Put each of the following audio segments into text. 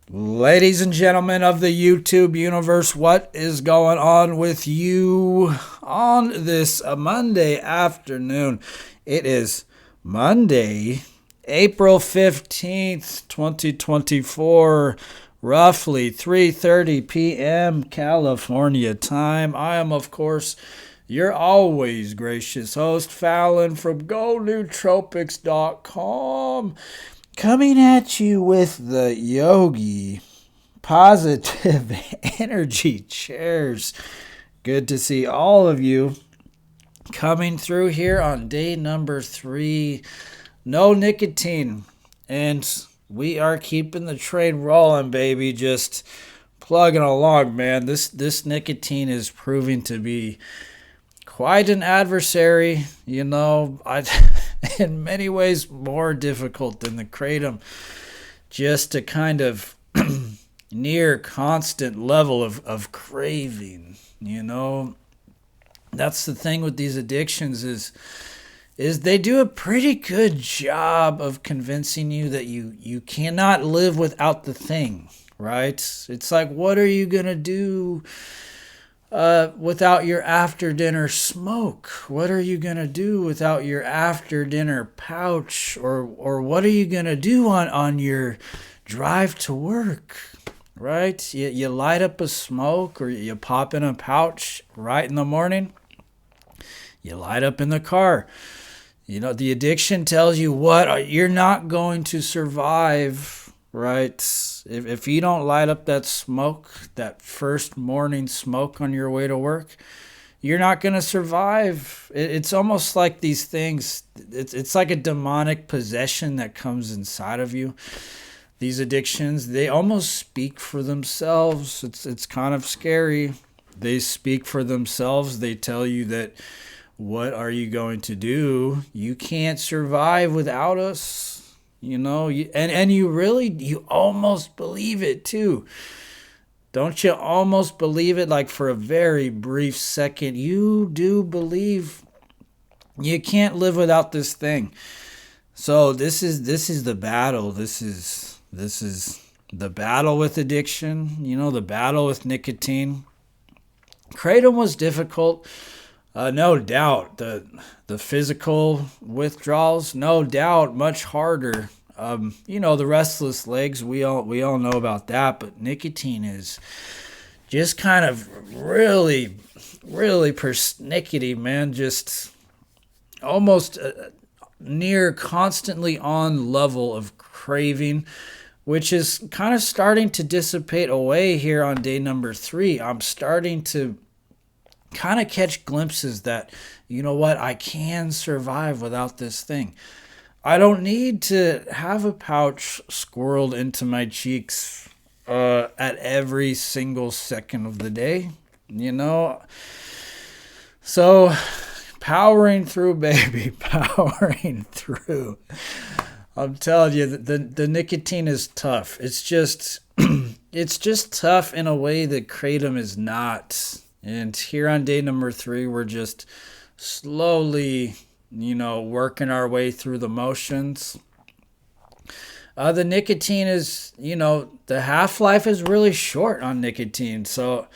Ladies and gentlemen of the YouTube universe, what is going on with you on this Monday afternoon? It is Monday, April 15th, 2024, roughly 3:30 p.m. California time. I am, of course, your always gracious host, Fallon from GoNootropics.com. Coming at you with the Yogi Positive Energy Chairs. Good to see all of you coming through here on day number 3. No nicotine. And we are keeping the train rolling, baby. Just plugging along, man. This nicotine is proving to be quite an adversary, in many ways more difficult than the kratom. Just a kind of near constant level of craving, That's the thing with these addictions is they do a pretty good job of convincing you that you cannot live without the thing, right? It's like, what are you going to do without your after dinner smoke? What are you going to do without your after dinner pouch? Or what are you going to do on your drive to work? Right? You light up a smoke or you pop in a pouch right in the morning. You light up in the car. The addiction tells you what you're not going to survive, right? If you don't light up that smoke, that first morning smoke on your way to work, you're not going to survive. It's almost like these things, it's like a demonic possession that comes inside of you. These addictions, they almost speak for themselves. It's kind of scary. They speak for themselves. They tell you that, what are you going to do? You can't survive without us. And you almost believe it too. Don't you almost believe it? Like for a very brief second, you do believe you can't live without this thing. So this is the battle. This is the battle with addiction. The battle with nicotine. Kratom was difficult. No doubt. The physical withdrawals, no doubt, much harder. The restless legs, we all know about that, but nicotine is just kind of really, really persnickety, man. Just almost near constantly on level of craving, which is kind of starting to dissipate away here on day number 3. I'm starting to kind of catch glimpses that, I can survive without this thing. I don't need to have a pouch squirreled into my cheeks at every single second of the day, So, powering through, baby, powering through. I'm telling you, the nicotine is tough. It's just tough in a way that kratom is not. And here on day number 3, we're just slowly, working our way through the motions. The nicotine is, the half-life is really short on nicotine. So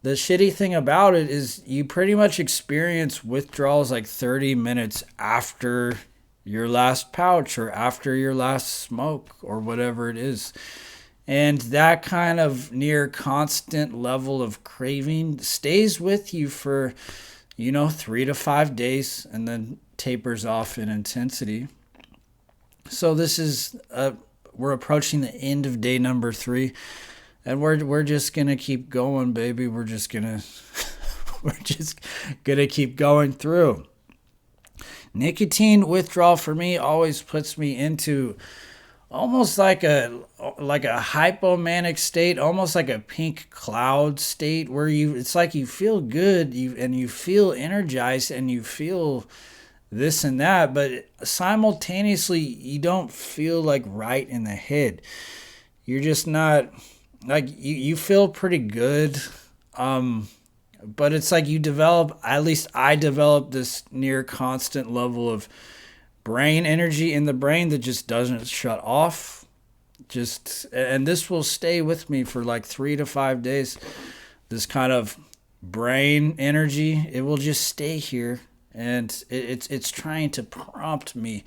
the shitty thing about it is you pretty much experience withdrawals like 30 minutes after your last pouch or after your last smoke or whatever it is. And that kind of near constant level of craving stays with you for, 3 to 5 days and then tapers off in intensity. So this is, we're approaching the end of day number 3 and we're just going to keep going, baby. We're just going to keep going through. Nicotine withdrawal for me always puts me into almost like a hypomanic state, almost like a pink cloud state where it's like you feel good and you feel energized and you feel this and that, but simultaneously you don't feel like right in the head. You're just not like you feel pretty good. But it's like you develop, at least I developed this near constant level of brain energy in the brain that just doesn't shut off. And this will stay with me for like 3 to 5 days. This kind of brain energy, it will just stay here, and it's trying to prompt me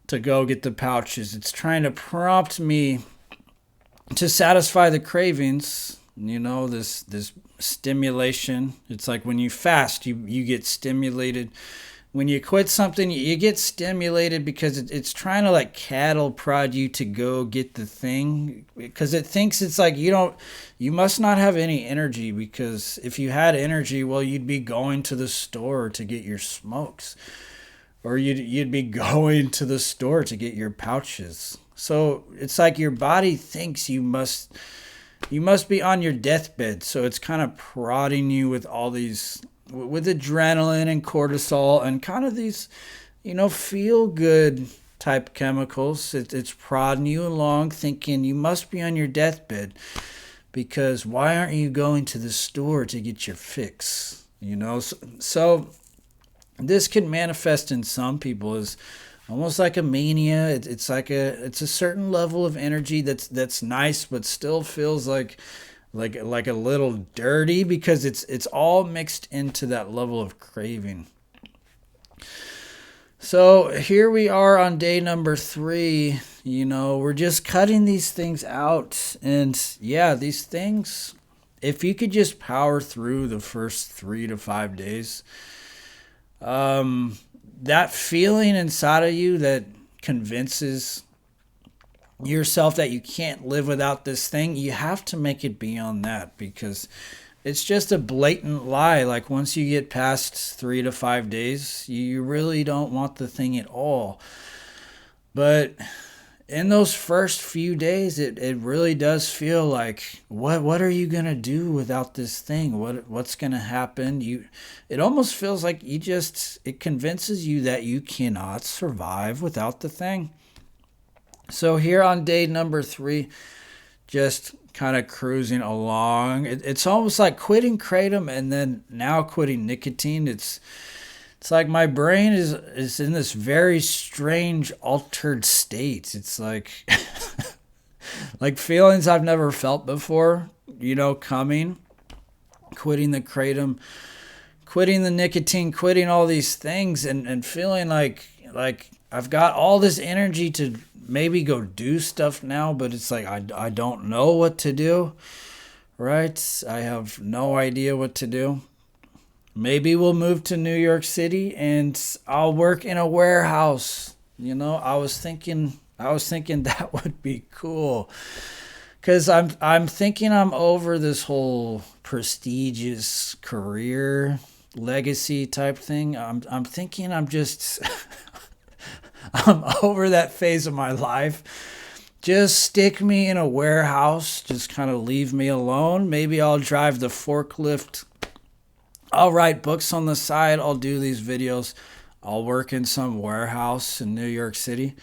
to go get the pouches. It's trying to prompt me to satisfy the cravings. This stimulation. It's like when you fast, you get stimulated. When you quit something, you get stimulated because it's trying to like cattle prod you to go get the thing, because it thinks it's like you must not have any energy, because if you had energy, well, you'd be going to the store to get your smokes, or you'd be going to the store to get your pouches. So it's like your body thinks you must be on your deathbed, so it's kind of prodding you with all these, with adrenaline and cortisol and kind of these, feel good type chemicals. It's prodding you along, thinking you must be on your deathbed, because why aren't you going to the store to get your fix? So this can manifest in some people as almost like a mania. It's a certain level of energy that's nice, but still feels like a little dirty, because it's all mixed into that level of craving. So here we are on day number 3. We're just cutting these things out, and yeah, these things, if you could just power through the first 3 to 5 days, that feeling inside of you that convinces yourself that you can't live without this thing, you have to make it beyond that, because it's just a blatant lie. Like once you get past 3 to 5 days, you really don't want the thing at all. But in those first few days, it really does feel like, what are you gonna do without this thing? What's gonna happen? It almost feels like it convinces you that you cannot survive without the thing. So here on day number 3, just kind of cruising along. It's almost like quitting kratom and then now quitting nicotine. It's like my brain is in this very strange altered state. It's like like feelings I've never felt before, coming, quitting the kratom, quitting the nicotine, quitting all these things, and feeling like I've got all this energy to maybe go do stuff now, but it's like I don't know what to do, right? I have no idea what to do. Maybe we'll move to New York City and I'll work in a warehouse. I was thinking that would be cool, because I'm thinking I'm over this whole prestigious career legacy type thing. I'm thinking I'm just I'm over that phase of my life. Just stick me in a warehouse. Just kind of leave me alone. Maybe I'll drive the forklift. I'll write books on the side. I'll do these videos. I'll work in some warehouse in New York City.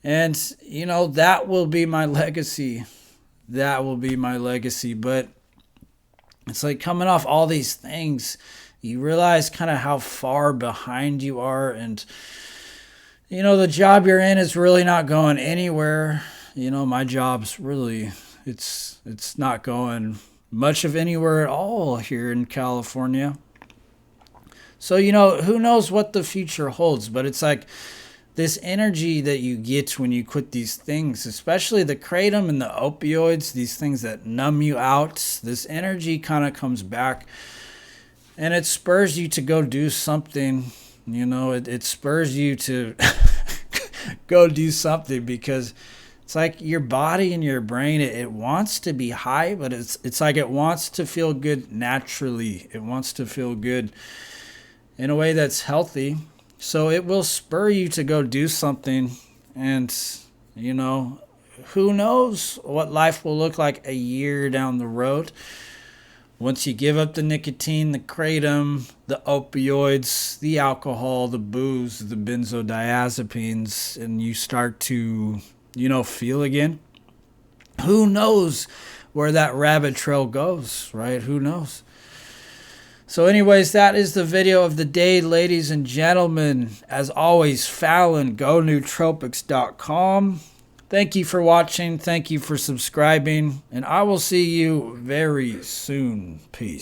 And, that will be my legacy. That will be my legacy. But it's like coming off all these things, you realize kind of how far behind you are, and the job you're in is really not going anywhere. My job's really, it's not going much of anywhere at all here in California. So, who knows what the future holds, but it's like this energy that you get when you quit these things, especially the kratom and the opioids, these things that numb you out, this energy kind of comes back, and it spurs you to go do something. It spurs you to go do something, because it's like your body and your brain, it wants to be high, but it's like it wants to feel good naturally. It wants to feel good in a way that's healthy. So it will spur you to go do something. And, who knows what life will look like a year down the road. Once you give up the nicotine, the kratom, the opioids, the alcohol, the booze, the benzodiazepines, and you start to, feel again, who knows where that rabbit trail goes, right? Who knows? So anyways, that is the video of the day, ladies and gentlemen. As always, Fallon, GoNootropics.com. Thank you for watching. Thank you for subscribing. And I will see you very soon. Peace.